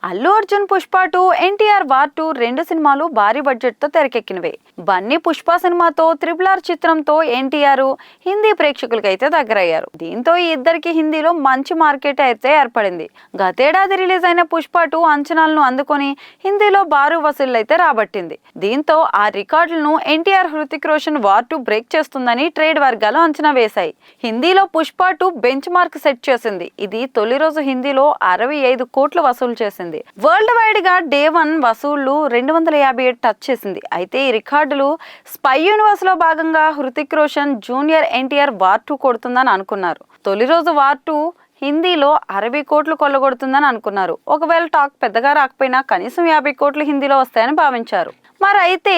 Allu Arjun Pushpa 2, NTR war 2 రెండు సినిమాలు భారీ బడ్జెట్ తో తెరకెక్కినవే. బన్నీ పుష్ప సినిమాతో RRR చిత్రంతో ఎన్టీఆర్ హిందీ ప్రేక్షకులకైతే దగ్గరయ్యారు. దీంతో ఈ ఇద్దరికి హిందీలో మంచి మార్కెట్ అయితే ఏర్పడింది. గతేడాది రిలీజ్ అయిన పుష్ప 2 అంచనాలను అందుకొని హిందీలో భారీ వసూళ్లు అయితే రాబట్టింది. దీంతో ఆ రికార్డులను ఎన్టీఆర్ హృతిక్ రోషన్ వార్ 2 బ్రేక్ చేస్తుందని ట్రేడ్ వర్గాలు అంచనా వేశాయి. హిందీలో పుష్ప 2 బెంచ్ మార్క్ సెట్ చేసింది. ఇది తొలి రోజు హిందీలో 65 కోట్లు వసూలు చేసింది. వరల్డ్ వైడ్ గా డే 1 వసూళ్లు 257 టచ్ చేసింది. అయితే ఈ రికార్డులు స్పై యూనివర్స్ లో భాగంగా హృతిక్ రోషన్ జూనియర్ ఎన్టీఆర్ వార్ 2 కొడుతుందని అనుకున్నారు. తొలి రోజు వార్ 2 హిందీలో 60 కోట్లు కొల్లగొడుతుందని అనుకున్నారు. ఒకవేళ టాక్ పెద్దగా రాకపోయినా కనీసం 50 కోట్లు హిందీలో వస్తాయని భావించారు. మరి అయితే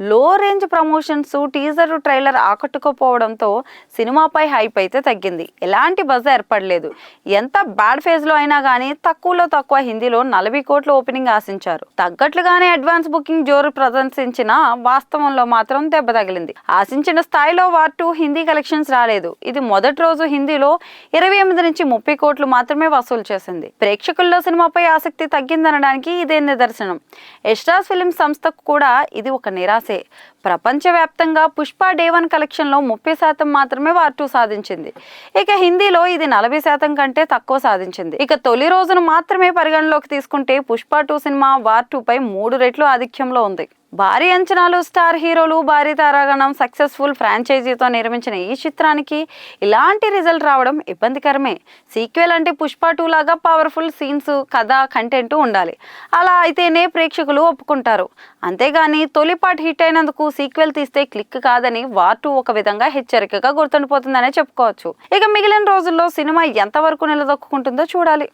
లో రేంజ్ ప్రమోషన్స్, టీజర్, ట్రైలర్ ఆకట్టుకోపోవడంతో సినిమాపై హైప్ అయితే తగ్గింది. ఎలాంటి బజ్ ఏర్పడలేదు. ఎంత బ్యాడ్ ఫేజ్ లో అయినా కానీ తక్కువలో తక్కువ హిందీలో 40 కోట్ల ఓపెనింగ్ ఆశించారు. తగ్గట్లుగానే అడ్వాన్స్ బుకింగ్ జోరు ప్రదర్శించిన వాస్తవంలో మాత్రం దెబ్బ తగిలింది. ఆశించిన స్థాయిలో వార్ 2 హిందీ కలెక్షన్స్ రాలేదు. ఇది మొదటి రోజు హిందీలో 28 నుంచి 30 కోట్లు మాత్రమే వసూలు చేసింది. ప్రేక్షకుల్లో సినిమాపై ఆసక్తి తగ్గిందనడానికి ఇదే నిదర్శనం. ఎస్ట్రాస్ ఫిలిం సంస్థకు కూడా ఇది ఒక నిరాశ. ప్రపంచవ్యాప్తంగా పుష్ప డే 1 కలెక్షన్ లో 30% మాత్రమే వార్ 2 సాధించింది. ఇక హిందీలో ఇది 40% కంటే తక్కువ సాధించింది. ఇక తొలి రోజును మాత్రమే పరిగణలోకి తీసుకుంటే పుష్ప 2 సినిమా వార్ 2 పై 3 రెట్లు ఆధిక్యంలో ఉంది. భారీ అంచనాలు, స్టార్ హీరోలు, భారీ తారాగణం, సక్సెస్ఫుల్ ఫ్రాంచైజీతో నిర్మించిన ఈ చిత్రానికి ఇలాంటి రిజల్ట్ రావడం ఇబ్బందికరమే. సీక్వెల్ అంటే పుష్ప 2 లాగా పవర్ఫుల్ సీన్స్, కథ, కంటెంట్ ఉండాలి. అలా అయితేనే ప్రేక్షకులు ఒప్పుకుంటారు. అంతేగాని తొలి పార్ట్ హిట్ అయినందుకు సీక్వెల్ తీస్తే క్లిక్ కాదని వార్ 2 ఒక విధంగా హెచ్చరికగా గుర్తుండిపోతుందనే చెప్పుకోవచ్చు. ఇక మిగిలిన రోజుల్లో సినిమా ఎంతవరకు నిలదొక్కుంటుందో చూడాలి.